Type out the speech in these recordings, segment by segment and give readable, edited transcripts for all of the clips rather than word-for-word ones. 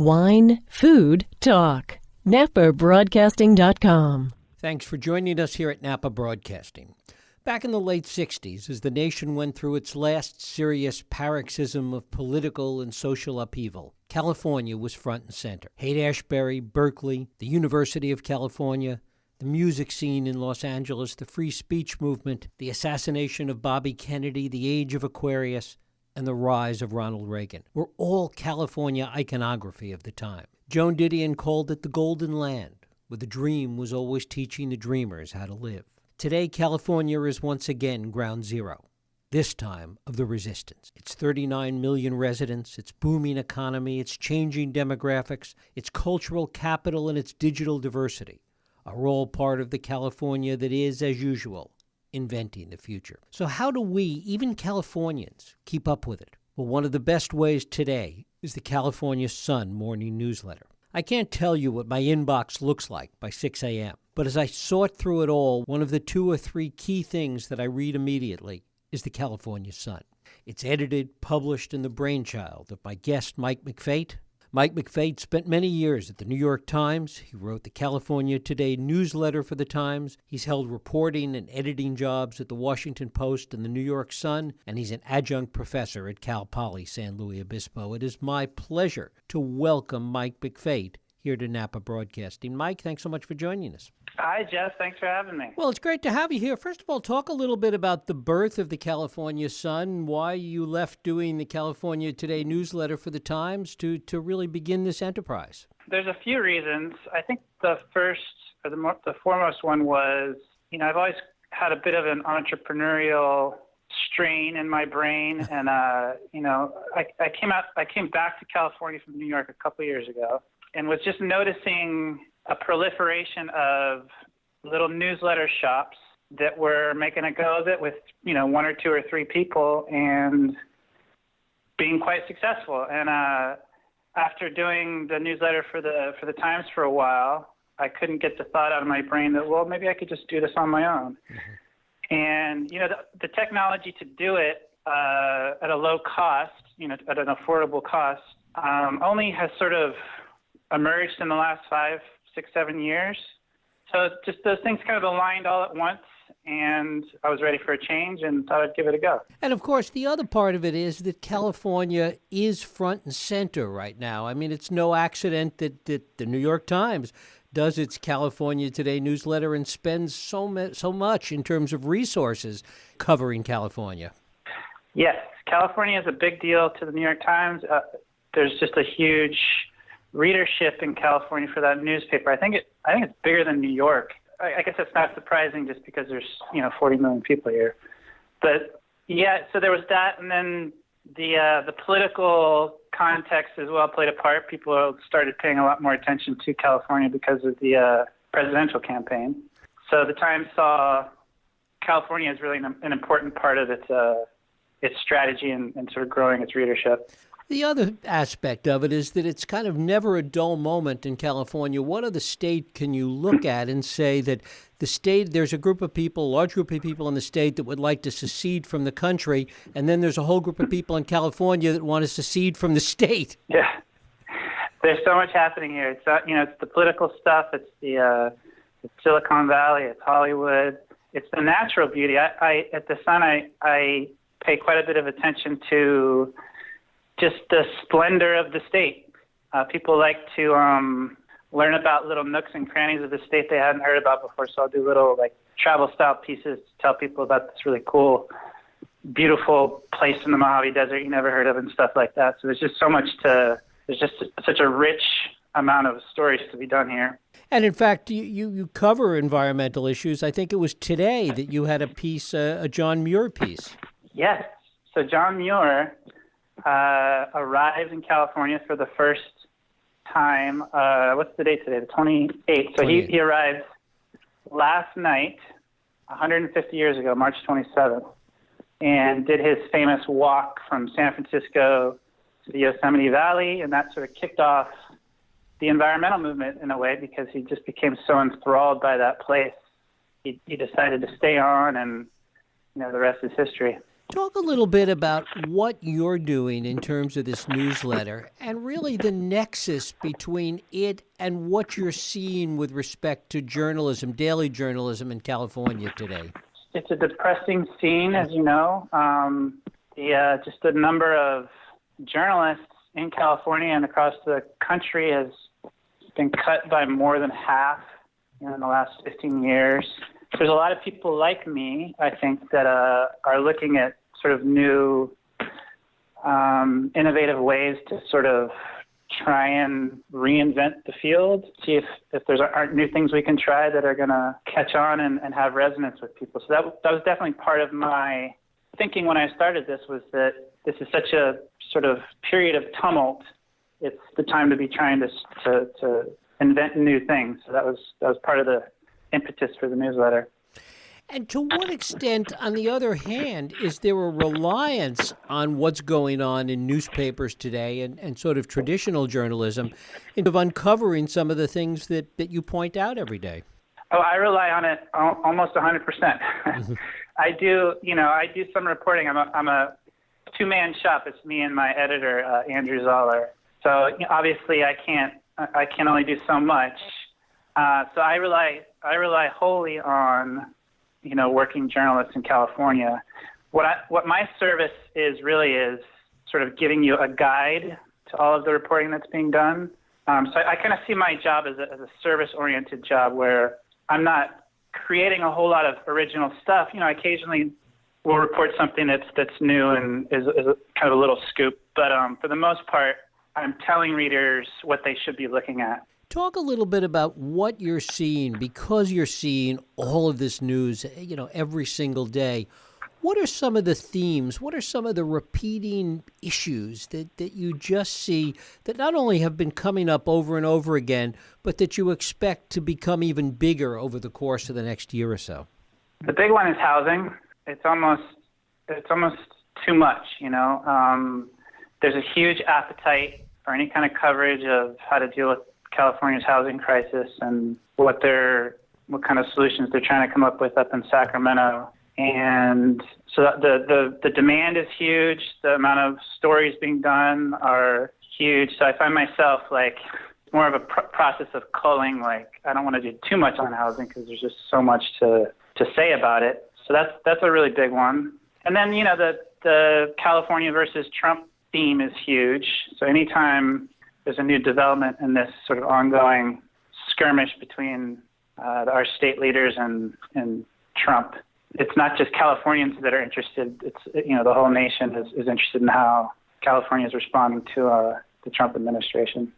Wine, food, talk. NAPAbroadcasting.com. Thanks for joining us here at Napa Broadcasting. Back in the late 60s, as the nation went through its last serious paroxysm of political and social upheaval, California was front and center. Haight-Ashbury, Berkeley, the University of California, the music scene in Los Angeles, the free speech movement, the assassination of Bobby Kennedy, the age of Aquarius, and the rise of Ronald Reagan were all California iconography of the time. Joan Didion called it the Golden Land, where the dream was always teaching the dreamers how to live. Today, California is once again ground zero, this time of the resistance. Its 39 million residents, its booming economy, its changing demographics, its cultural capital, and its digital diversity are all part of the California that is, as usual, inventing the future. So how do we, even Californians, keep up with it? Well, one of the best ways today is the California Sun morning newsletter. I can't tell you what my inbox looks like by 6 a.m., but as I sort through it all, one of the 2 or 3 key things that I read immediately is the California Sun. It's edited, published, and the brainchild of my guest, Mike McPhate. Mike McPhate spent many years at the New York Times. He wrote the California Today newsletter for the Times. He's held reporting and editing jobs at the Washington Post and the New York Sun, and he's an adjunct professor at Cal Poly San Luis Obispo. It is my pleasure to welcome Mike McPhate here to Napa Broadcasting. Mike, thanks so much for joining us. Hi, Jeff. Thanks for having me. Well, it's great to have you here. First of all, talk a little bit about the birth of the California Sun, why you left doing the California Today newsletter for the Times to really begin this enterprise. There's a few reasons. I think the first, or the foremost one was, I've always had a bit of an entrepreneurial strain in my brain, and I came back to California from New York a couple of years ago, and was just noticing a proliferation of little newsletter shops that were making a go of it with, 1 or 2 or 3 people and being quite successful. And after doing the newsletter for the Times for a while, I couldn't get the thought out of my brain that, well, maybe I could just do this on my own. Mm-hmm. And, the technology to do it at a low cost, at an affordable cost, only has sort of emerged in the last 5, 6, 7 years. So just those things kind of aligned all at once, and I was ready for a change and thought I'd give it a go. And of course, the other part of it is that California is front and center right now. I mean, it's no accident that the New York Times does its California Today newsletter and spends so much in terms of resources covering California. Yes, California is a big deal to the New York Times. There's just a huge readership in California for that newspaper. I think it's bigger than New York. I guess it's not surprising just because there's 40 million people here. But yeah, so there was that, and then the political context as well played a part. People started paying a lot more attention to California because of the presidential campaign. So the Times saw California as really an important part of its strategy and sort of growing its readership. The other aspect of it is that it's kind of never a dull moment in California. What other state can you look at and say that the state, there's a large group of people in the state that would like to secede from the country, and then there's a whole group of people in California that want to secede from the state? Yeah, there's so much happening here. It's it's the political stuff. It's it's Silicon Valley. It's Hollywood. It's the natural beauty. At the Sun, I pay quite a bit of attention to just the splendor of the state. People like to learn about little nooks and crannies of the state they hadn't heard about before, so I'll do little travel-style pieces to tell people about this really cool, beautiful place in the Mojave Desert you never heard of and stuff like that. So there's just such a rich amount of stories to be done here. And in fact, you cover environmental issues. I think it was today that you had a piece, a John Muir piece. Yes. So John Muir arrived in California for the first time. What's the date today? The 28th. So he arrived last night, 150 years ago, March 27th, and did his famous walk from San Francisco to the Yosemite Valley, and that sort of kicked off the environmental movement in a way because he just became so enthralled by that place. He decided to stay on, and the rest is history. Talk a little bit about what you're doing in terms of this newsletter and really the nexus between it and what you're seeing with respect to journalism, daily journalism in California today. It's a depressing scene, as you know. Just the number of journalists in California and across the country has been cut by more than half in the last 15 years. There's a lot of people like me, I think, that are looking at sort of new, innovative ways to sort of try and reinvent the field, see if there aren't new things we can try that are going to catch on and have resonance with people. So that was definitely part of my thinking when I started this, was that this is such a sort of period of tumult. It's the time to be trying to invent new things. So that was part of the impetus for the newsletter. And to what extent, on the other hand, is there a reliance on what's going on in newspapers today and sort of traditional journalism of uncovering some of the things that you point out every day? Oh, I rely on it almost 100%. I do some reporting. I'm a two-man shop. It's me and my editor, Andrew Zoller. So obviously I can only do so much. So I rely wholly on working journalists in California. What my service is sort of giving you a guide to all of the reporting that's being done. So I kind of see my job as a service-oriented job where I'm not creating a whole lot of original stuff. Occasionally we'll report something that's new and is kind of a little scoop. But for the most part, I'm telling readers what they should be looking at. Talk a little bit about what you're seeing, because you're seeing all of this news, every single day. What are some of the themes? What are some of the repeating issues that you just see that not only have been coming up over and over again, but that you expect to become even bigger over the course of the next year or so? The big one is housing. It's almost too much, There's a huge appetite for any kind of coverage of how to deal with California's housing crisis and what kind of solutions they're trying to come up with up in Sacramento. And so the demand is huge. The amount of stories being done are huge. So I find myself more of a process of culling. I don't want to do too much on housing because there's just so much to say about it. So that's a really big one. And then the California versus Trump theme is huge. So anytime there's a new development in this sort of ongoing skirmish between our state leaders and Trump, it's not just Californians that are interested. It's the whole nation is interested in how California is responding to the Trump administration.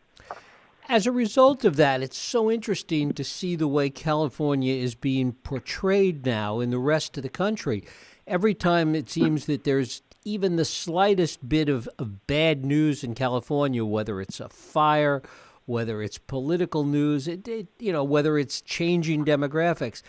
As a result of that, it's so interesting to see the way California is being portrayed now in the rest of the country. Every time it seems that there's even the slightest bit of bad news in California, whether it's a fire, whether it's political news, whether it's changing demographics.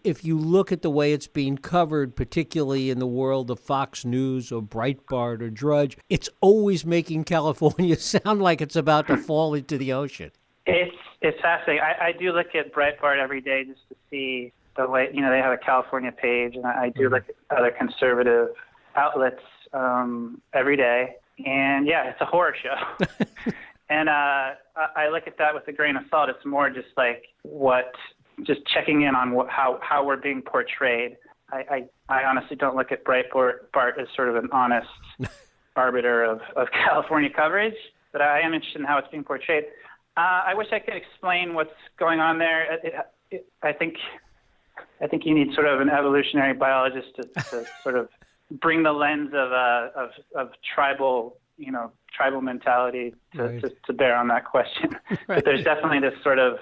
If you look at the way it's being covered, particularly in the world of Fox News or Breitbart or Drudge, it's always making California sound like it's about to fall into the ocean. It's fascinating. I do look at Breitbart every day just to see the way, they have a California page, and I do look at other conservative outlets every day, and it's a horror show. And I look at that with a grain of salt. It's more just just checking in on how we're being portrayed. I honestly don't look at Breitbart as sort of an honest arbiter of California coverage, but I am interested in how it's being portrayed. I wish I could explain what's going on there. I think you need sort of an evolutionary biologist to sort of bring the lens of tribal mentality to bear on that question. Right. But there's definitely this sort of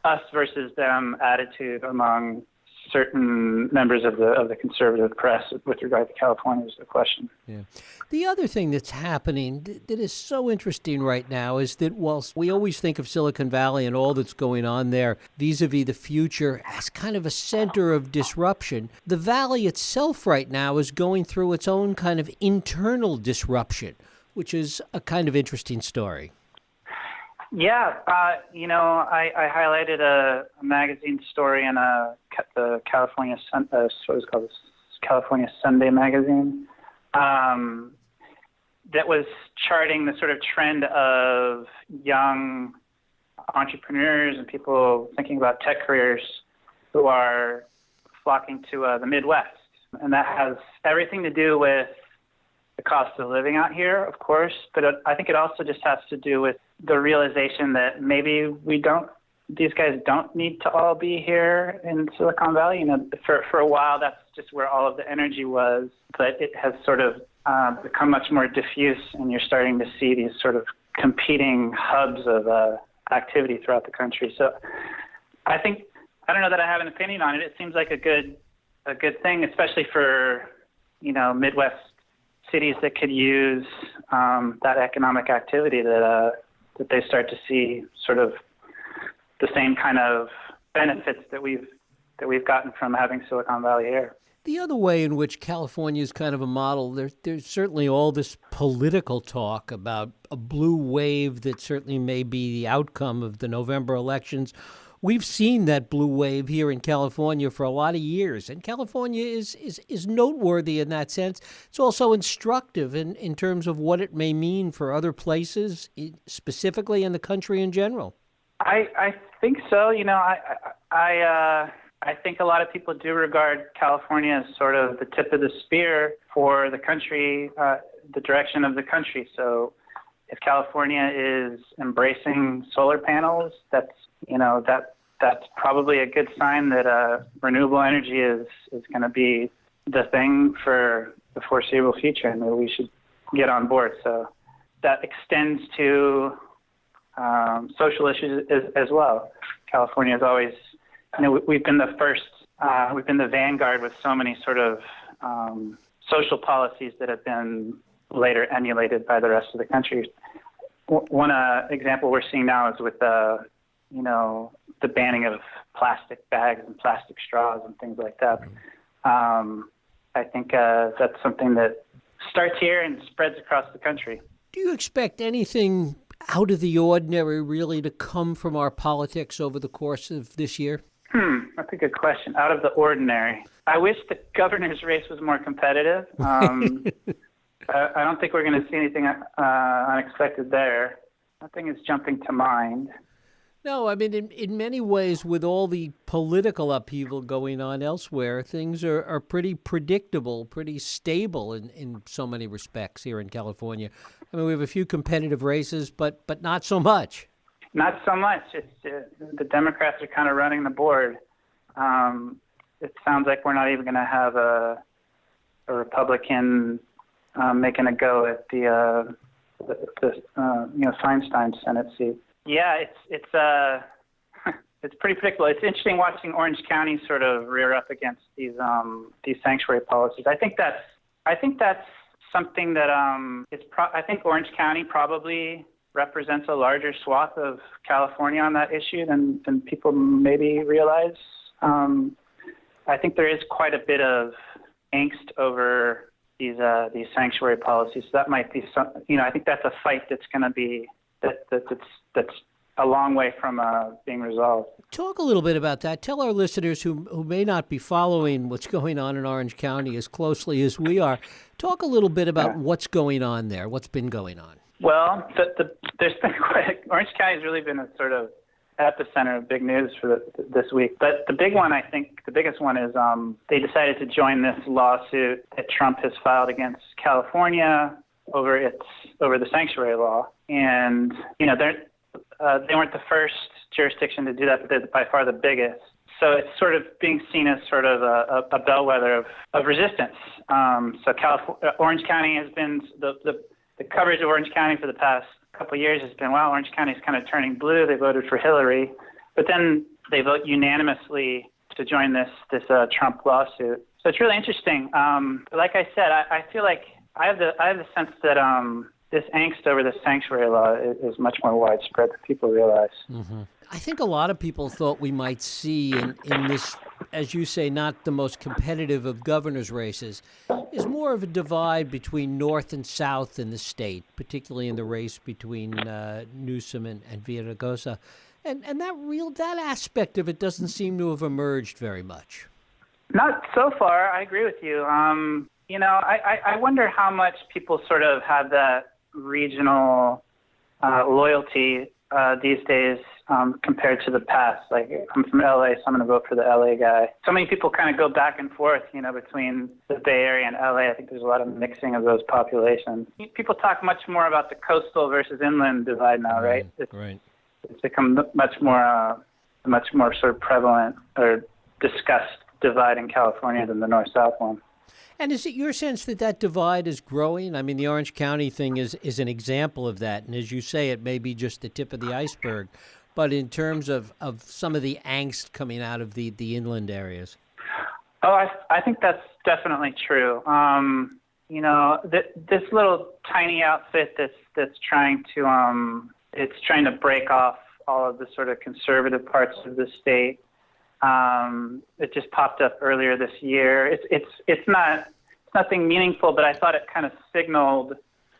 us versus them attitude among certain members of the conservative press with regard to California is the question. Yeah. The other thing that's happening that is so interesting right now is that whilst we always think of Silicon Valley and all that's going on there vis-a-vis the future as kind of a center of disruption, the Valley itself right now is going through its own kind of internal disruption, which is a kind of interesting story. Yeah, I highlighted a magazine story in the California California Sunday magazine that was charting the sort of trend of young entrepreneurs and people thinking about tech careers who are flocking to the Midwest. And that has everything to do with the cost of living out here, of course, but I think it also just has to do with the realization that maybe these guys don't need to all be here in Silicon Valley. For a while, that's just where all of the energy was, but it has sort of become much more diffuse, and you're starting to see these sort of competing hubs of activity throughout the country. So I don't know that I have an opinion on it. It seems like a good thing, especially for, Midwest cities that could use that economic activity that they start to see sort of the same kind of benefits that we've gotten from having Silicon Valley here. The other way in which California is kind of a model, there's certainly all this political talk about a blue wave that certainly may be the outcome of the November elections. We've seen that blue wave here in California for a lot of years, and California is noteworthy in that sense. It's also instructive in terms of what it may mean for other places, specifically in the country in general. I think so. I think a lot of people do regard California as sort of the tip of the spear for the country, the direction of the country. So if California is embracing solar panels, that's probably a good sign that renewable energy is going to be the thing for the foreseeable future, and that we should get on board. So that extends to social issues as well. California is always, we've been the first, we've been the vanguard with so many sort of social policies that have been later emulated by the rest of the country. One example we're seeing now is with the banning of plastic bags and plastic straws and things like that. I think that's something that starts here and spreads across the country. Do you expect anything out of the ordinary really to come from our politics over the course of this year? That's a good question. Out of the ordinary. I wish the governor's race was more competitive. I don't think we're going to see anything unexpected there. Nothing is jumping to mind. No, I mean, in many ways, with all the political upheaval going on elsewhere, things are pretty predictable, pretty stable in so many respects here in California. I mean, we have a few competitive races, but not so much. Not so much. It's the Democrats are kind of running the board. It sounds like we're not even going to have a Republican making a go at the Feinstein Senate seat. Yeah, it's pretty predictable. It's interesting watching Orange County sort of rear up against these sanctuary policies. I think that's something that I think Orange County probably represents a larger swath of California on that issue than people maybe realize. I think there is quite a bit of angst over these sanctuary policies. So that might be some. I think that's a fight that's going to be that's a long way from being resolved. Talk a little bit about that. Tell our listeners who may not be following what's going on in Orange County as closely as we are. Talk a little bit about what's going on there. What's been going on? Well, there's been Orange County has really been a sort of epicenter of big news for this week. But the big one, I think, the biggest one is they decided to join this lawsuit that Trump has filed against California over the sanctuary law. And they weren't the first jurisdiction to do that, but they're by far the biggest. So it's sort of being seen as sort of a bellwether of resistance. So Orange County has been the coverage of Orange County for the past couple of years has been, well, Orange County is kind of turning blue. They voted for Hillary, but then they vote unanimously to join this Trump lawsuit. So it's really interesting. Like I said, I feel like I have the sense that this angst over the sanctuary law is much more widespread than people realize. Mm-hmm. I think a lot of people thought we might see in this, as you say, not the most competitive of governor's races, is more of a divide between North and South in the state, particularly in the race between Newsom and Villaraigosa. And that aspect of it doesn't seem to have emerged very much. Not so far. I agree with you. I wonder how much people sort of have that regional loyalty these days compared to the past. Like, I'm from LA, so I'm going to vote for the LA guy. So many people kind of go back and forth, between the Bay Area and LA. I think there's a lot of mixing of those populations. People talk much more about the coastal versus inland divide now, right? Right. It's become much more sort of prevalent or discussed divide in California than the north-south one. And is it your sense that that divide is growing? I mean, the Orange County thing is an example of that. And as you say, it may be just the tip of the iceberg. But in terms of some of the angst coming out of the inland areas. Oh, I think that's definitely true. This little tiny outfit that's trying to break off all of the sort of conservative parts of the state. It just popped up earlier this year. It's nothing meaningful, but I thought it kind of signaled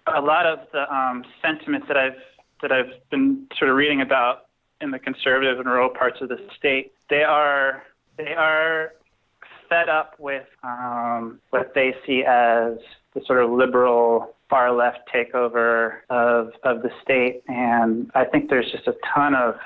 a lot of the sentiments that I've been sort of reading about in the conservative and rural parts of the state. They are fed up with what they see as the sort of liberal far left takeover of the state, and I think there's just a ton of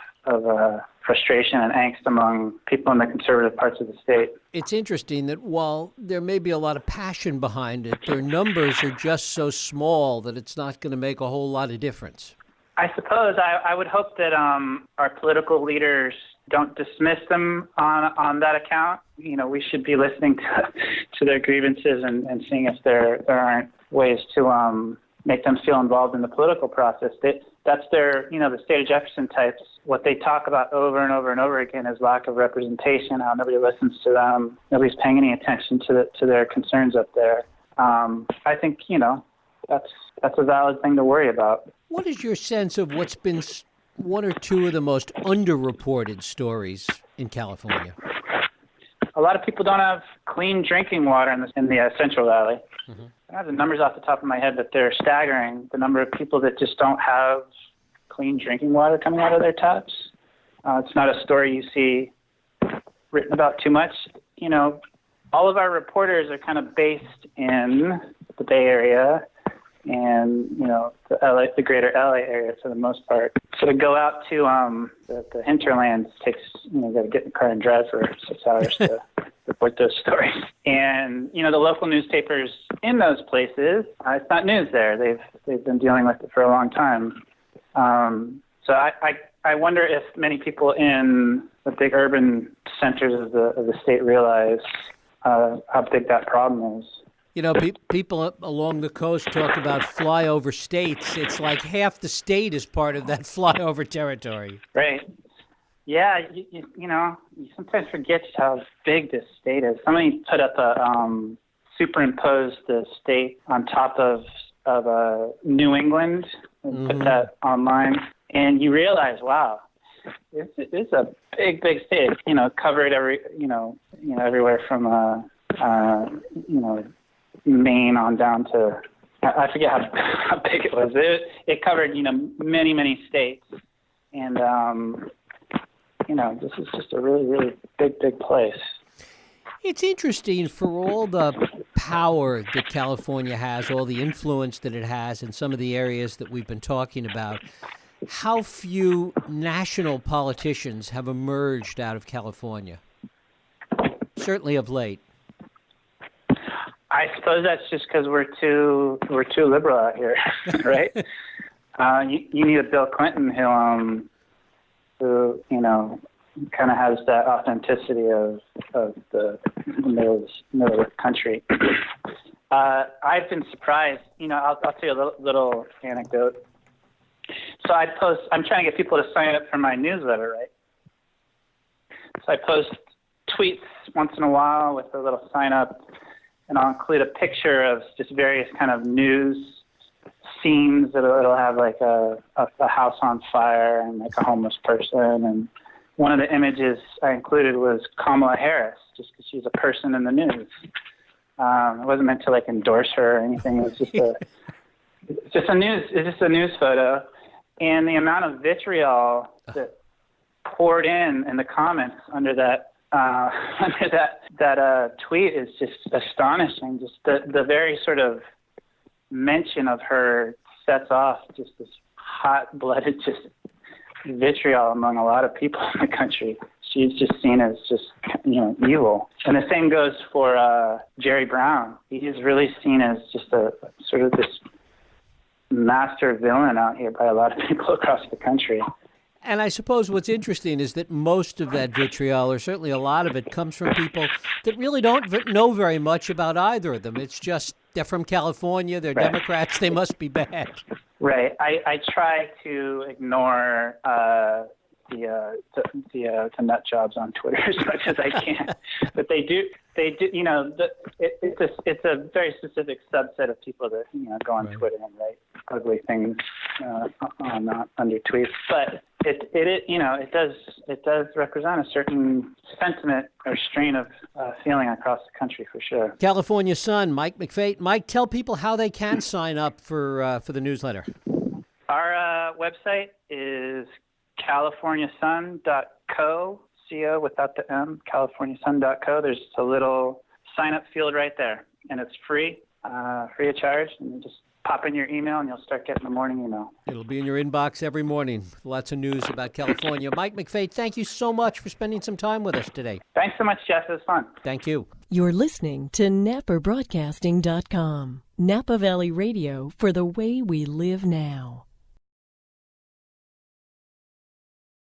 frustration and angst among people in the conservative parts of the state. It's interesting that while there may be a lot of passion behind it, their numbers are just so small that it's not going to make a whole lot of difference. I suppose I would hope that our political leaders don't dismiss them on that account. We should be listening to their grievances and seeing if there aren't ways to make them feel involved in the political process. That's their, the state of Jefferson types. What they talk about over and over and over again is lack of representation, how nobody listens to them, nobody's paying any attention to their concerns up there. I think, that's a valid thing to worry about. What is your sense of what's been one or two of the most underreported stories in California? A lot of people don't have clean drinking water in the Central Valley. Mm-hmm. I don't have the numbers off the top of my head, but they're staggering. The number of people that just don't have clean drinking water coming out of their taps. It's not a story you see written about too much. All of our reporters are kind of based in the Bay Area and, the greater LA area for the most part. So to go out to the hinterlands takes, you got to get in the car and drive for 6 hours to report those stories. And, the local newspapers in those places, it's not news there. They've been dealing with it for a long time. So I wonder if many people in the big urban centers of the state realize how big that problem is. People along the coast talk about flyover states. It's like half the state is part of that flyover territory. Right. Yeah, you sometimes forget how big this state is. Somebody put up superimposed the state on top of New England and put that online, and you realize, wow, it's a big state. Covered everywhere from Maine on down to, I forget how big it was. It covered, many states. And, this is just a really, really big place. It's interesting for all the power that California has, all the influence that it has in some of the areas that we've been talking about, how few national politicians have emerged out of California, certainly of late. I suppose that's just because we're too liberal out here, right? You need a Bill Clinton who kind of has that authenticity of the middle of the country. I've been surprised. I'll tell you a little anecdote. So I'm trying to get people to sign up for my newsletter, right? So I post tweets once in a while with a little sign up. And I'll include a picture of just various kind of news scenes that it'll have like a house on fire and like a homeless person. And one of the images I included was Kamala Harris, just because she's a person in the news. It wasn't meant to like endorse her or anything. It was just a news photo. And the amount of vitriol that poured in the comments under that under that tweet is just astonishing. Just the very sort of mention of her sets off just this hot-blooded just vitriol among a lot of people in the country. She's just seen as just, evil. And the same goes for Jerry Brown. He is really seen as just a sort of this master villain out here by a lot of people across the country. And I suppose what's interesting is that most of that vitriol, or certainly a lot of it, comes from people that really don't know very much about either of them. It's just they're from California, they're Right. Democrats, they must be bad. Right. I try to ignore the nut jobs on Twitter as much as I can, but they do. It's a very specific subset of people that go on Right. Twitter and write ugly things under tweets. But it does represent a certain sentiment or strain of feeling across the country for sure. California Sun, Mike McPhate. Mike, tell people how they can sign up for the newsletter. Our website is californiasun.co, co without the M, californiasun.co. There's a little sign-up field right there, and it's free of charge. And you just pop in your email, and you'll start getting the morning email. It'll be in your inbox every morning. Lots of news about California. Mike McPhate, thank you so much for spending some time with us today. Thanks so much, Jeff. It was fun. Thank you. You're listening to NAPAbroadcasting.com. Napa Valley Radio for the way we live now.